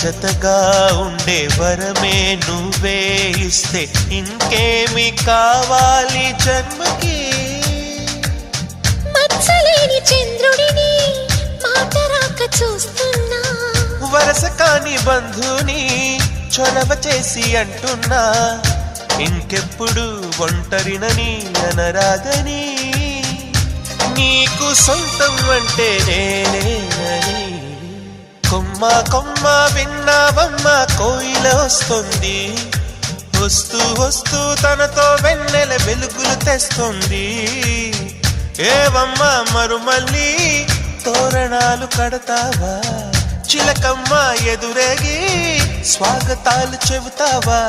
జతగా ఉండే వరమే నువ్వే ఇస్తే ఇంకేమి కావాలి జన్మకి. మచ్చలేని చంద్రుడిని మాట రాక చూస్తున్నా, వరస కాని బంధుని చొరవ చేసి అంటున్నా, ఇంకెప్పుడు ఒంటరినని అనరాదని, నీకు సొంతం అంటే నేనేనని. కొమ్మ కొమ్మ విన్నావమ్మ కోయిల వస్తుంది, వస్తూ వస్తూ తనతో వెన్నెల వెలుగులు తెస్తుంది. ఏవమ్మ మరుమల్లి తోరణాలు కడతావా, చిలకమ్మ ఎదురేగి స్వాగతాలు చెబుతావా.